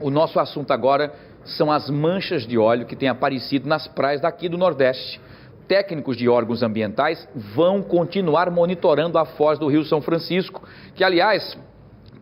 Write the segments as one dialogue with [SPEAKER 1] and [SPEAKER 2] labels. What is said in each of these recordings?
[SPEAKER 1] O nosso assunto agora são as manchas de óleo que têm aparecido nas praias daqui do Nordeste. Técnicos de órgãos ambientais vão continuar monitorando a foz do Rio São Francisco, que, aliás,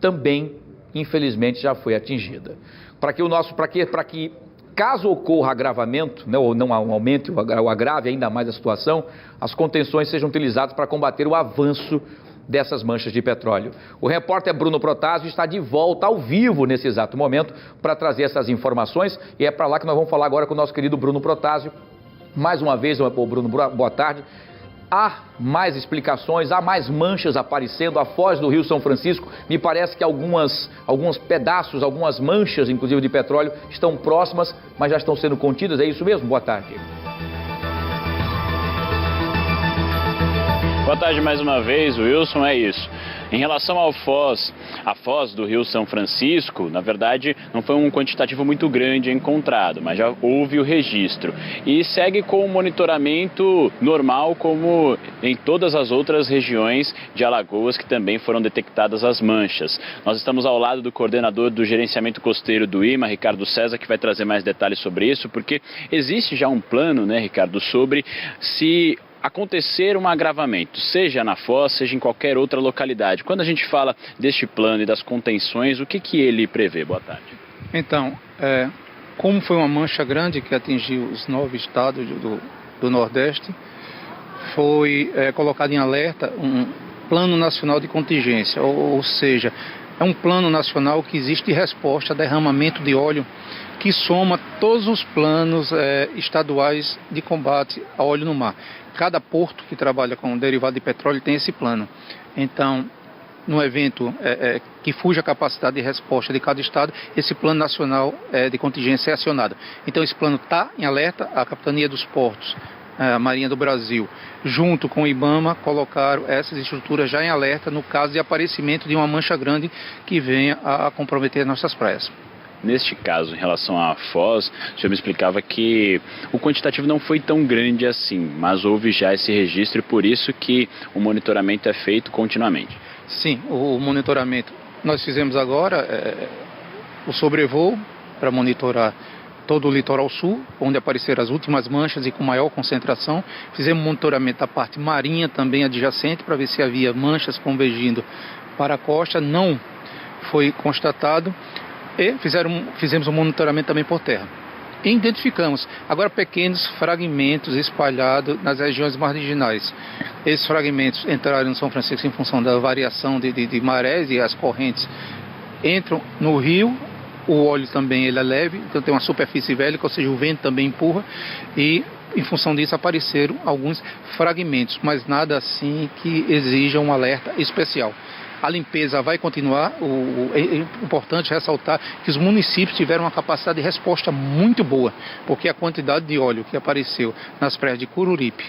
[SPEAKER 1] também, infelizmente, já foi atingida. Para que caso ocorra agravamento, né, ou não aumente ou agrave ainda mais a situação, as contenções sejam utilizadas para combater o avanço dessas manchas de petróleo. O repórter Bruno Protásio está de volta ao vivo nesse exato momento para trazer essas informações, e é para lá que nós vamos falar agora com o nosso querido Bruno Protásio. Mais uma vez, Bruno, boa tarde. Há mais explicações, há mais manchas aparecendo, a foz do Rio São Francisco, me parece que alguns pedaços, algumas manchas, inclusive de petróleo, estão próximas, mas já estão sendo contidas, é isso mesmo? Boa tarde.
[SPEAKER 2] Boa tarde mais uma vez, Wilson, é isso. Em relação à foz do Rio São Francisco, na verdade, não foi um quantitativo muito grande encontrado, mas já houve o registro. E segue com o monitoramento normal, como em todas as outras regiões de Alagoas, que também foram detectadas as manchas. Nós estamos ao lado do coordenador do gerenciamento costeiro do IMA, Ricardo César, que vai trazer mais detalhes sobre isso, porque existe já um plano, né, Ricardo, sobre se acontecer um agravamento, seja na foz, seja em qualquer outra localidade. Quando a gente fala deste plano e das contenções, o que ele prevê? Boa tarde.
[SPEAKER 3] Então, como foi uma mancha grande que atingiu os 9 estados do Nordeste, foi colocado em alerta um plano nacional de contingência, ou seja, é um plano nacional que existe de resposta a derramamento de óleo que soma todos os planos estaduais de combate a óleo no mar. Cada porto que trabalha com derivado de petróleo tem esse plano. Então, no evento que fuja a capacidade de resposta de cada estado, esse plano nacional de contingência é acionado. Então, esse plano está em alerta, a Capitania dos Portos, a Marinha do Brasil, junto com o IBAMA, colocaram essas estruturas já em alerta no caso de aparecimento de uma mancha grande que venha a comprometer nossas praias.
[SPEAKER 2] Neste caso, em relação à foz, o senhor me explicava que o quantitativo não foi tão grande assim, mas houve já esse registro e por isso que o monitoramento é feito continuamente.
[SPEAKER 3] Sim, o monitoramento. Nós fizemos agora o sobrevoo para monitorar todo o litoral sul, onde apareceram as últimas manchas e com maior concentração. Fizemos monitoramento da parte marinha também adjacente para ver se havia manchas convergindo para a costa. Não foi constatado. E fizemos um monitoramento também por terra. E identificamos agora pequenos fragmentos espalhados nas regiões marginais. Esses fragmentos entraram no São Francisco em função da variação de marés, e as correntes entram no rio. O óleo também ele é leve, então tem uma superfície vélica, ou seja, o vento também empurra, e em função disso apareceram alguns fragmentos, mas nada assim que exija um alerta especial. A limpeza vai continuar. É importante ressaltar que os municípios tiveram uma capacidade de resposta muito boa, porque a quantidade de óleo que apareceu nas praias de Cururipe,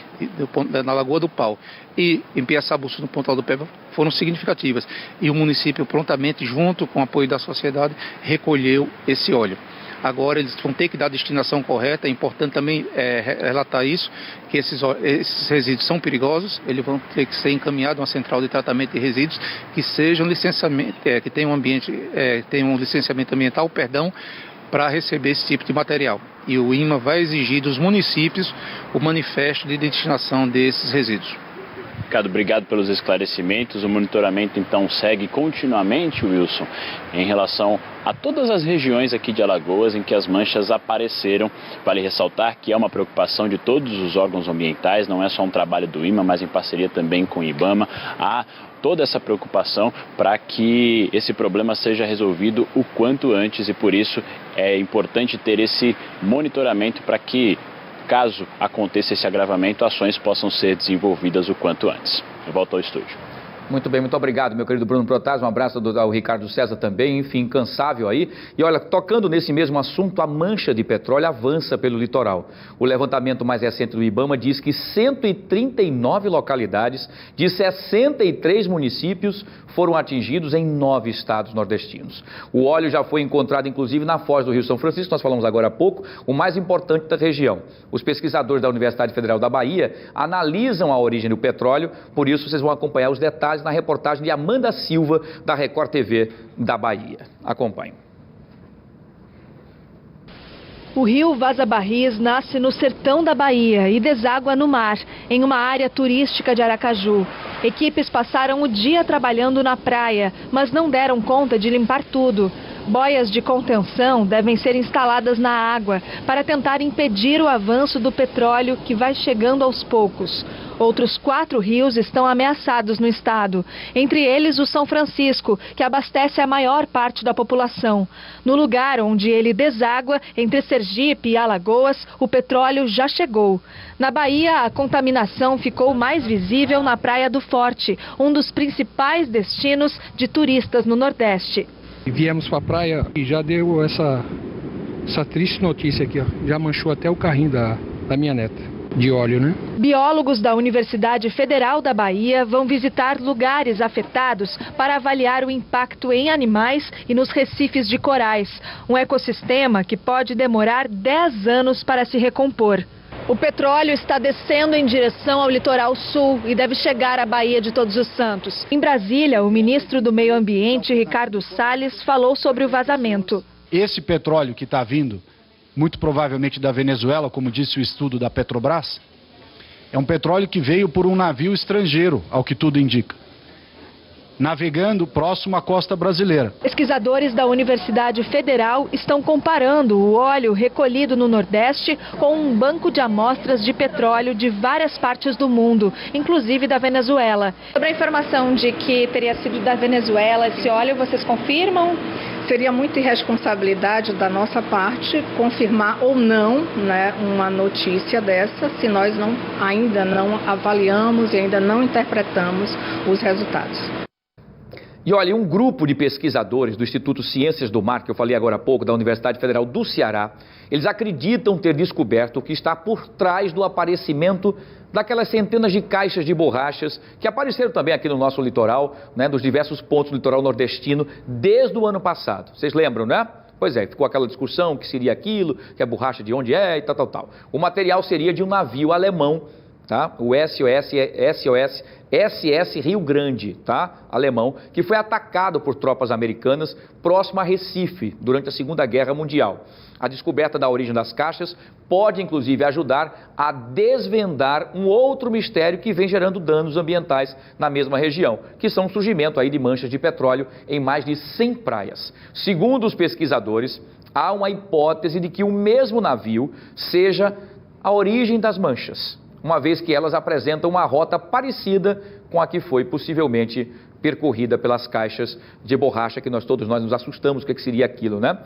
[SPEAKER 3] na Lagoa do Pau e em Piaçabuçu, no Pontal do Peba, foram significativas. E o município prontamente, junto com o apoio da sociedade, recolheu esse óleo. Agora eles vão ter que dar a destinação correta. É importante também relatar isso, que esses resíduos são perigosos. Eles vão ter que ser encaminhados a uma central de tratamento de resíduos que sejam licenciamento, que tenham um licenciamento ambiental, para receber esse tipo de material. E o IMA vai exigir dos municípios o manifesto de destinação desses resíduos.
[SPEAKER 2] Ricardo, obrigado pelos esclarecimentos. O monitoramento, então, segue continuamente, Wilson, em relação a todas as regiões aqui de Alagoas em que as manchas apareceram. Vale ressaltar que é uma preocupação de todos os órgãos ambientais, não é só um trabalho do IMA, mas em parceria também com o IBAMA. Há toda essa preocupação para que esse problema seja resolvido o quanto antes, e por isso é importante ter esse monitoramento para que, caso aconteça esse agravamento, ações possam ser desenvolvidas o quanto antes. Eu volto ao estúdio.
[SPEAKER 1] Muito bem, muito obrigado, meu querido Bruno Protásio, um abraço ao Ricardo César também, enfim, incansável aí. E olha, tocando nesse mesmo assunto, a mancha de petróleo avança pelo litoral. O levantamento mais recente do IBAMA diz que 139 localidades de 63 municípios foram atingidos em 9 estados nordestinos. O óleo já foi encontrado, inclusive, na foz do Rio São Francisco, nós falamos agora há pouco, o mais importante da região. Os pesquisadores da Universidade Federal da Bahia analisam a origem do petróleo, por isso vocês vão acompanhar os detalhes na reportagem de Amanda Silva, da Record TV da Bahia. Acompanhe.
[SPEAKER 4] O rio Vaza Barris nasce no sertão da Bahia e deságua no mar, em uma área turística de Aracaju. Equipes passaram o dia trabalhando na praia, mas não deram conta de limpar tudo. Boias de contenção devem ser instaladas na água para tentar impedir o avanço do petróleo que vai chegando aos poucos. Outros 4 rios estão ameaçados no estado, entre eles o São Francisco, que abastece a maior parte da população. No lugar onde ele deságua, entre Sergipe e Alagoas, o petróleo já chegou. Na Bahia, a contaminação ficou mais visível na Praia do Forte, um dos principais destinos de turistas no Nordeste.
[SPEAKER 5] Viemos para a praia e já deu essa triste notícia aqui, ó. Já manchou até o carrinho da minha neta. De óleo, né?
[SPEAKER 4] Biólogos da Universidade Federal da Bahia vão visitar lugares afetados para avaliar o impacto em animais e nos recifes de corais. Um ecossistema que pode demorar 10 anos para se recompor. O petróleo está descendo em direção ao litoral sul e deve chegar à Baía de Todos os Santos. Em Brasília, o ministro do Meio Ambiente, Ricardo Salles, falou sobre o vazamento.
[SPEAKER 6] Esse petróleo que está vindo, muito provavelmente da Venezuela, como disse o estudo da Petrobras, é um petróleo que veio por um navio estrangeiro, ao que tudo indica, navegando próximo à costa brasileira.
[SPEAKER 4] Pesquisadores da Universidade Federal estão comparando o óleo recolhido no Nordeste com um banco de amostras de petróleo de várias partes do mundo, inclusive da Venezuela. Sobre a informação de que teria sido da Venezuela esse óleo, vocês confirmam?
[SPEAKER 7] Seria muita irresponsabilidade da nossa parte confirmar ou não, né, uma notícia dessa, se nós ainda não avaliamos e ainda não interpretamos os resultados.
[SPEAKER 1] E olha, um grupo de pesquisadores do Instituto Ciências do Mar, que eu falei agora há pouco, da Universidade Federal do Ceará, eles acreditam ter descoberto o que está por trás do aparecimento daquelas centenas de caixas de borrachas que apareceram também aqui no nosso litoral, né, dos diversos pontos do litoral nordestino, desde o ano passado. Vocês lembram, né? Pois é, ficou aquela discussão que seria aquilo, que a borracha de onde é e tal. O material seria de um navio alemão, tá? O SS Rio Grande, tá? Alemão, que foi atacado por tropas americanas próximo a Recife durante a Segunda Guerra Mundial. A descoberta da origem das caixas pode, inclusive, ajudar a desvendar um outro mistério que vem gerando danos ambientais na mesma região, que são o surgimento aí de manchas de petróleo em mais de 100 praias. Segundo os pesquisadores, há uma hipótese de que o mesmo navio seja a origem das manchas, uma vez que elas apresentam uma rota parecida com a que foi possivelmente percorrida pelas caixas de borracha, que todos nós nos assustamos, o que seria aquilo, né?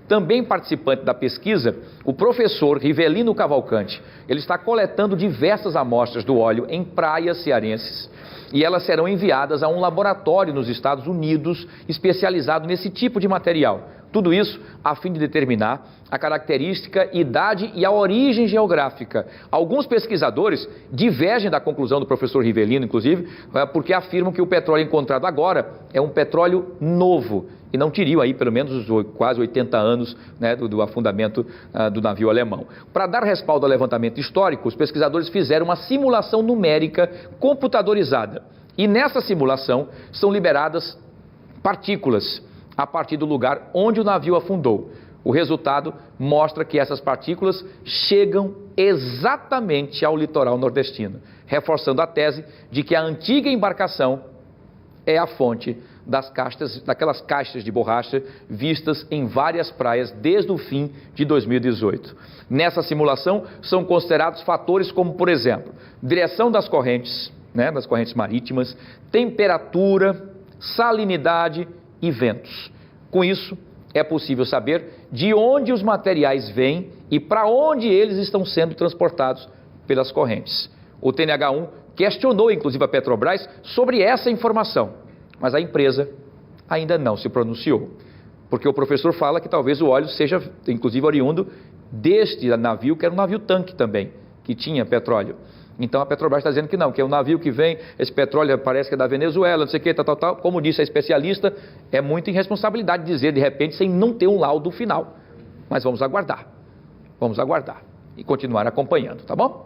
[SPEAKER 1] Também participante da pesquisa, o professor Rivelino Cavalcante, ele está coletando diversas amostras do óleo em praias cearenses e elas serão enviadas a um laboratório nos Estados Unidos especializado nesse tipo de material. Tudo isso a fim de determinar a característica, idade e a origem geográfica. Alguns pesquisadores divergem da conclusão do professor Rivelino, inclusive, porque afirmam que o petróleo encontrado agora é um petróleo novo e não teriam aí pelo menos os quase 80 anos, né, do afundamento do navio alemão. Para dar respaldo ao levantamento histórico, os pesquisadores fizeram uma simulação numérica computadorizada e nessa simulação são liberadas partículas a partir do lugar onde o navio afundou. O resultado mostra que essas partículas chegam exatamente ao litoral nordestino, reforçando a tese de que a antiga embarcação é a fonte daquelas caixas de borracha vistas em várias praias desde o fim de 2018. Nessa simulação são considerados fatores como, por exemplo, direção das correntes, né, das correntes marítimas, temperatura, salinidade e ventos. Com isso, é possível saber de onde os materiais vêm e para onde eles estão sendo transportados pelas correntes. O TNH1 questionou, inclusive, a Petrobras sobre essa informação, mas a empresa ainda não se pronunciou, porque o professor fala que talvez o óleo seja, inclusive, oriundo deste navio, que era um navio tanque também, que tinha petróleo. Então a Petrobras está dizendo que não, que é um navio que vem, esse petróleo parece que é da Venezuela, não sei o que, tal. Como disse a especialista, é muita irresponsabilidade dizer de repente sem não ter um laudo final. Mas vamos aguardar e continuar acompanhando, tá bom?